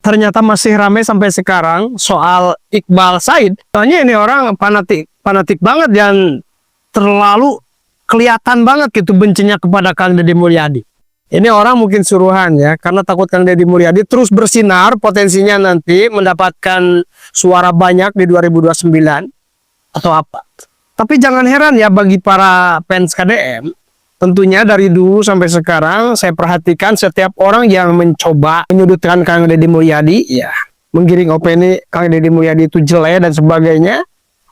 ternyata masih ramai sampai sekarang soal Iqbal Said. Soalnya ini orang fanatik banget dan terlalu kelihatan banget gitu bencinya kepada Kang Deddy Mulyadi. Ini orang mungkin suruhan ya, karena takut Kang Deddy Mulyadi terus bersinar, potensinya nanti mendapatkan suara banyak di 2029 atau apa. Tapi jangan heran ya bagi para fans KDM, tentunya dari dulu sampai sekarang saya perhatikan setiap orang yang mencoba menyudutkan Kang Deddy Mulyadi, ya menggiring opini Kang Deddy Mulyadi itu jelek dan sebagainya,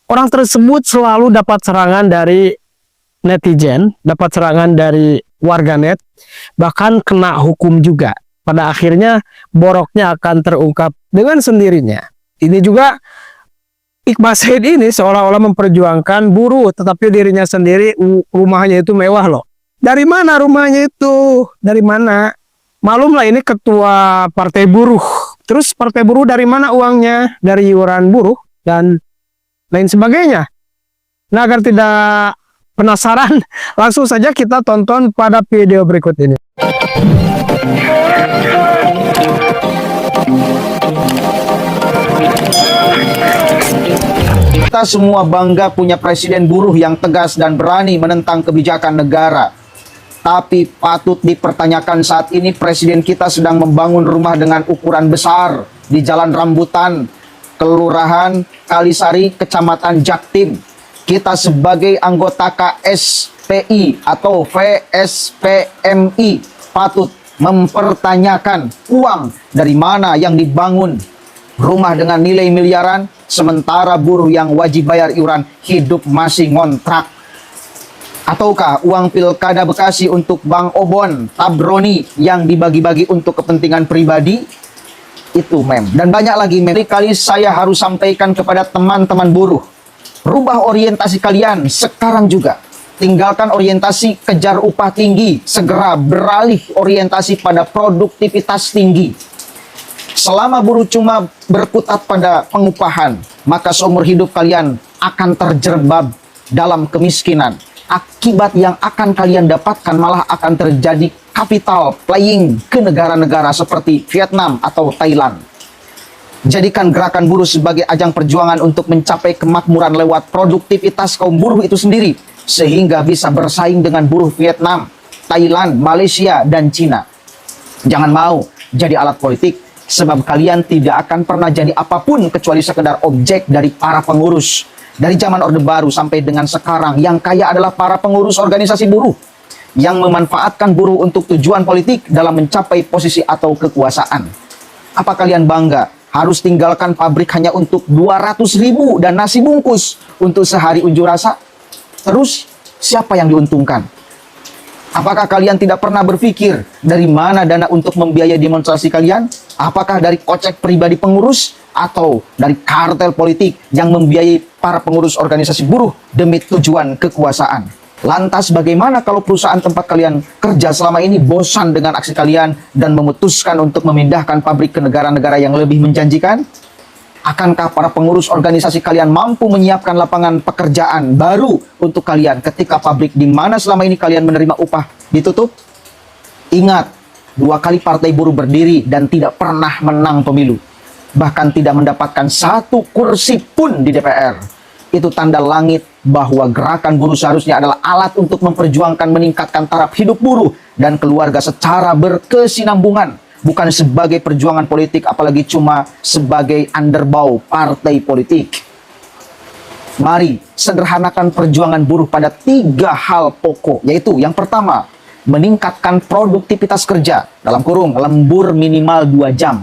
orang tersebut selalu dapat serangan dari netizen, dapat serangan dari warganet, bahkan kena hukum juga. Pada akhirnya boroknya akan terungkap dengan sendirinya. Ini juga Iqbal Said ini seolah-olah memperjuangkan buruh, tetapi dirinya sendiri rumahnya itu mewah loh. Dari mana rumahnya itu? Dari mana? Malumlah ini ketua partai buruh. Terus partai buruh dari mana uangnya? Dari iuran buruh dan lain sebagainya. Nah, agar tidak penasaran, langsung saja kita tonton pada video berikut ini. Kita semua bangga punya presiden buruh yang tegas dan berani menentang kebijakan negara. Tapi patut dipertanyakan saat ini presiden kita sedang membangun rumah dengan ukuran besar di Jalan Rambutan, Kelurahan Kalisari, Kecamatan Jaktim. Kita sebagai anggota KSPI atau VSPMI patut mempertanyakan uang dari mana yang dibangun rumah dengan nilai miliaran, sementara buruh yang wajib bayar iuran hidup masih ngontrak. Ataukah uang Pilkada Bekasi untuk Bang Obon, Tabroni yang dibagi-bagi untuk kepentingan pribadi? Itu mem. Dan banyak lagi mem. Kali saya harus sampaikan kepada teman-teman buruh, rubah orientasi kalian sekarang juga. Tinggalkan orientasi kejar upah tinggi, segera beralih orientasi pada produktivitas tinggi. Selama buruh cuma berkutat pada pengupahan, maka seumur hidup kalian akan terjerembab dalam kemiskinan. Akibat yang akan kalian dapatkan malah akan terjadi capital flying ke negara-negara seperti Vietnam atau Thailand. Jadikan gerakan buruh sebagai ajang perjuangan untuk mencapai kemakmuran lewat produktivitas kaum buruh itu sendiri, sehingga bisa bersaing dengan buruh Vietnam, Thailand, Malaysia, dan Cina. Jangan mau jadi alat politik, sebab kalian tidak akan pernah jadi apapun kecuali sekedar objek dari para pengurus. Dari zaman Orde Baru sampai dengan sekarang, yang kaya adalah para pengurus organisasi buruh yang memanfaatkan buruh untuk tujuan politik dalam mencapai posisi atau kekuasaan. Apa kalian bangga harus tinggalkan pabrik hanya untuk 200.000 dan nasi bungkus untuk sehari unjuk rasa? Terus siapa yang diuntungkan? Apakah kalian tidak pernah berpikir dari mana dana untuk membiayai demonstrasi kalian? Apakah dari kocek pribadi pengurus atau dari kartel politik yang membiayai para pengurus organisasi buruh demi tujuan kekuasaan? Lantas bagaimana kalau perusahaan tempat kalian kerja selama ini bosan dengan aksi kalian dan memutuskan untuk memindahkan pabrik ke negara-negara yang lebih menjanjikan? Akankah para pengurus organisasi kalian mampu menyiapkan lapangan pekerjaan baru untuk kalian ketika pabrik di mana selama ini kalian menerima upah ditutup? Ingat, 2 kali partai buruh berdiri dan tidak pernah menang pemilu. Bahkan tidak mendapatkan 1 kursi pun di DPR. Itu tanda langit bahwa gerakan buruh seharusnya adalah alat untuk memperjuangkan meningkatkan taraf hidup buruh dan keluarga secara berkesinambungan, bukan sebagai perjuangan politik, apalagi cuma sebagai underbow partai politik. Mari sederhanakan perjuangan buruh pada 3 hal pokok, yaitu yang pertama, meningkatkan produktivitas kerja, dalam kurung lembur minimal 2 jam.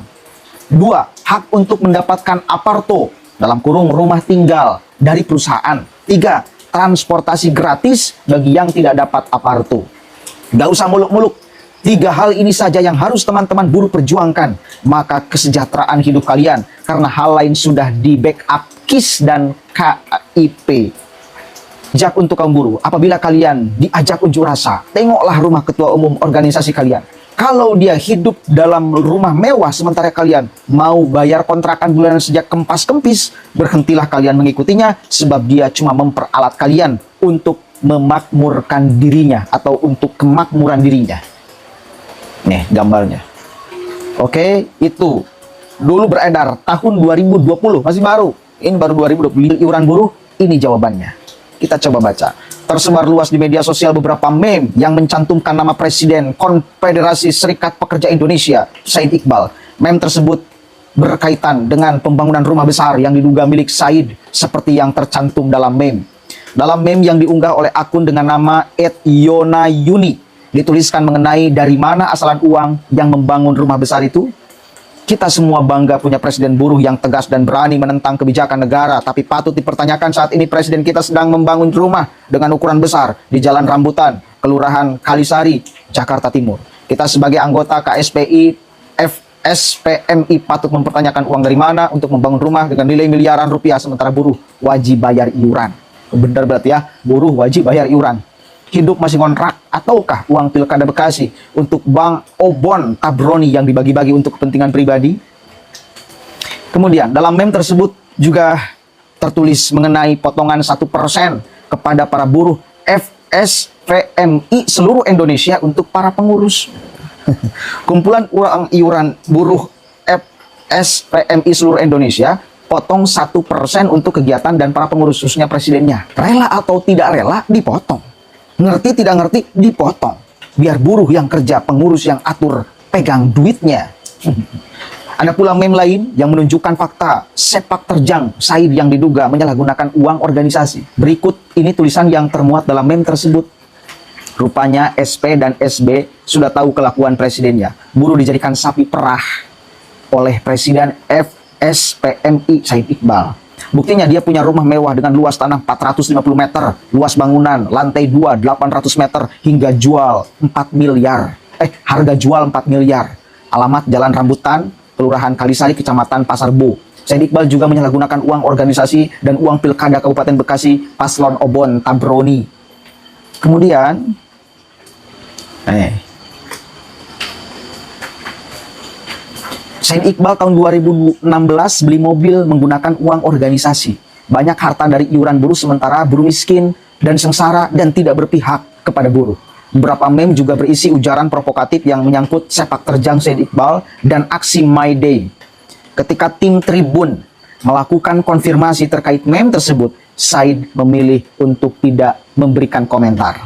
2, hak untuk mendapatkan aparto, dalam kurung rumah tinggal dari perusahaan. 3, transportasi gratis bagi yang tidak dapat aparto. Gak usah muluk-muluk. 3 hal ini saja yang harus teman-teman buruh perjuangkan, maka kesejahteraan hidup kalian, karena hal lain sudah di backup KIS dan KIP. Jak untuk kaum buruh, apabila kalian diajak unjuk rasa, tengoklah rumah ketua umum organisasi kalian. Kalau dia hidup dalam rumah mewah sementara kalian mau bayar kontrakan bulanan sejak kempas-kempis, berhentilah kalian mengikutinya, sebab dia cuma memperalat kalian untuk memakmurkan dirinya atau untuk kemakmuran dirinya. Nih gambarnya. Oke, itu dulu beredar tahun 2020, masih baru. Ini baru 2020, iuran buruh, ini jawabannya. Kita coba baca. Tersebar luas di media sosial beberapa meme yang mencantumkan nama Presiden Konfederasi Serikat Pekerja Indonesia, Said Iqbal. Meme tersebut berkaitan dengan pembangunan rumah besar yang diduga milik Said, seperti yang tercantum dalam meme. Dalam meme yang diunggah oleh akun dengan nama @yonayuni, dituliskan mengenai dari mana asalan uang yang membangun rumah besar itu. Kita semua bangga punya presiden buruh yang tegas dan berani menentang kebijakan negara, tapi patut dipertanyakan saat ini presiden kita sedang membangun rumah dengan ukuran besar di Jalan Rambutan, Kelurahan Kalisari, Jakarta Timur. Kita sebagai anggota KSPI, FSPMI patut mempertanyakan uang dari mana untuk membangun rumah dengan nilai miliaran rupiah sementara buruh wajib bayar iuran. Benar berarti ya, buruh wajib bayar iuran. Hidup masih kontrak, ataukah uang Pilkada Bekasi untuk Bang Obon Tabroni yang dibagi-bagi untuk kepentingan pribadi? Kemudian dalam meme tersebut juga tertulis mengenai potongan 1% kepada para buruh FSPMI seluruh Indonesia untuk para pengurus. Kumpulan uang iuran buruh FSPMI seluruh Indonesia potong 1% untuk kegiatan dan para pengurus, khususnya presidennya. Rela atau tidak rela dipotong. Ngerti tidak ngerti dipotong. Biar buruh yang kerja, pengurus yang atur, pegang duitnya. Ada pula meme lain yang menunjukkan fakta sepak terjang Said yang diduga menyalahgunakan uang organisasi. Berikut ini tulisan yang termuat dalam meme tersebut. Rupanya SP dan SB sudah tahu kelakuan presidennya. Buruh dijadikan sapi perah oleh Presiden FSPMI Said Iqbal. Buktinya dia punya rumah mewah dengan luas tanah 450 meter, luas bangunan, lantai 2, 800 meter, hingga jual 4 miliar. Harga jual 4 miliar. Alamat Jalan Rambutan, Kelurahan Kalisari, Kecamatan Pasar Bo. Said Iqbal juga menyalahgunakan uang organisasi dan uang Pilkada Kabupaten Bekasi, Paslon Obon Tabroni. Kemudian, Said Iqbal tahun 2016 beli mobil menggunakan uang organisasi. Banyak harta dari iuran buruh sementara buruh miskin dan sengsara dan tidak berpihak kepada buruh. Beberapa meme juga berisi ujaran provokatif yang menyangkut sepak terjang Said Iqbal dan aksi My Day. Ketika tim Tribun melakukan konfirmasi terkait meme tersebut, Said memilih untuk tidak memberikan komentar.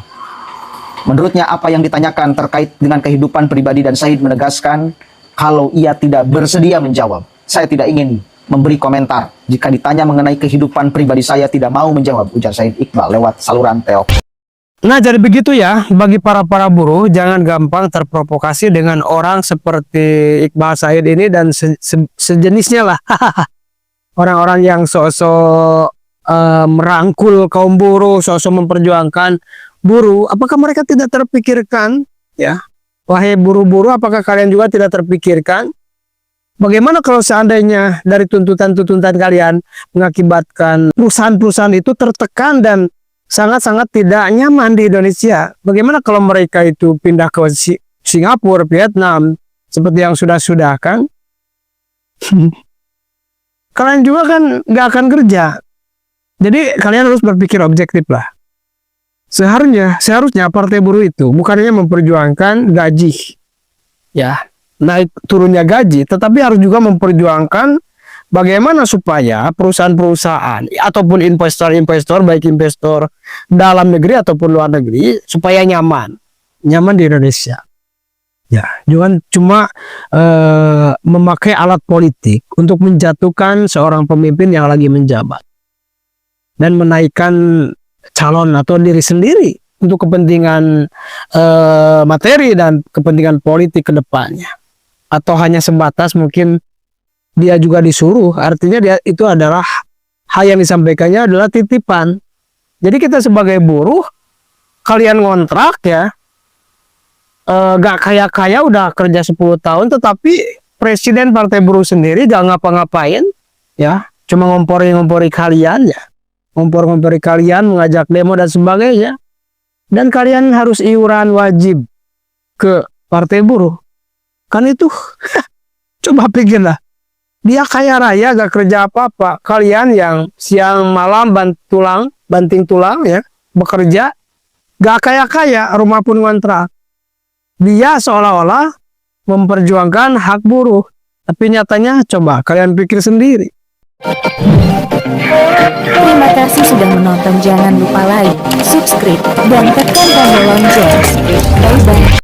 Menurutnya apa yang ditanyakan terkait dengan kehidupan pribadi dan Said menegaskan kalau ia tidak bersedia menjawab. Saya tidak ingin memberi komentar. Jika ditanya mengenai kehidupan pribadi saya tidak mau menjawab, ujar Said Iqbal lewat saluran telepon. Nah, jadi begitu ya, bagi para buruh, jangan gampang terprovokasi dengan orang seperti Iqbal Said ini dan sejenisnya lah. Orang-orang yang sok-sok merangkul kaum buruh, sok-sok memperjuangkan buruh. Apakah mereka tidak terpikirkan, ya? Wahai buruh-buruh, apakah kalian juga tidak terpikirkan? Bagaimana kalau seandainya dari tuntutan-tuntutan kalian mengakibatkan perusahaan-perusahaan itu tertekan dan sangat-sangat tidak nyaman di Indonesia? Bagaimana kalau mereka itu pindah ke Singapura, Vietnam, seperti yang sudah kan? Kalian juga kan nggak akan kerja. Jadi kalian harus berpikir objektif lah. Seharusnya partai buruh itu bukannya memperjuangkan gaji, ya, naik turunnya gaji, tetapi harus juga memperjuangkan bagaimana supaya perusahaan-perusahaan ataupun investor-investor, baik investor dalam negeri ataupun luar negeri, supaya nyaman di Indonesia. Ya, jangan cuma memakai alat politik untuk menjatuhkan seorang pemimpin yang lagi menjabat dan menaikkan calon atau diri sendiri untuk kepentingan materi dan kepentingan politik ke depannya, atau hanya sebatas mungkin dia juga disuruh, artinya dia itu adalah hal yang disampaikannya adalah titipan. Jadi kita sebagai buruh, kalian ngontrak ya, gak kaya-kaya udah kerja 10 tahun, tetapi presiden partai buruh sendiri gak ngapa-ngapain, ya, cuma ngompori kalian ya. Ngompor-ngompori kalian, mengajak demo dan sebagainya, dan kalian harus iuran wajib ke partai buruh. Kan itu coba pikirlah, dia kaya raya gak kerja apa-apa, kalian yang siang malam banting tulang ya, bekerja gak kaya-kaya, rumah pun ngontrak. Dia seolah-olah memperjuangkan hak buruh. Tapi nyatanya coba kalian pikir sendiri. Terima kasih sudah menonton. Jangan lupa like, subscribe, dan tekan tombol lonceng. Bye-bye.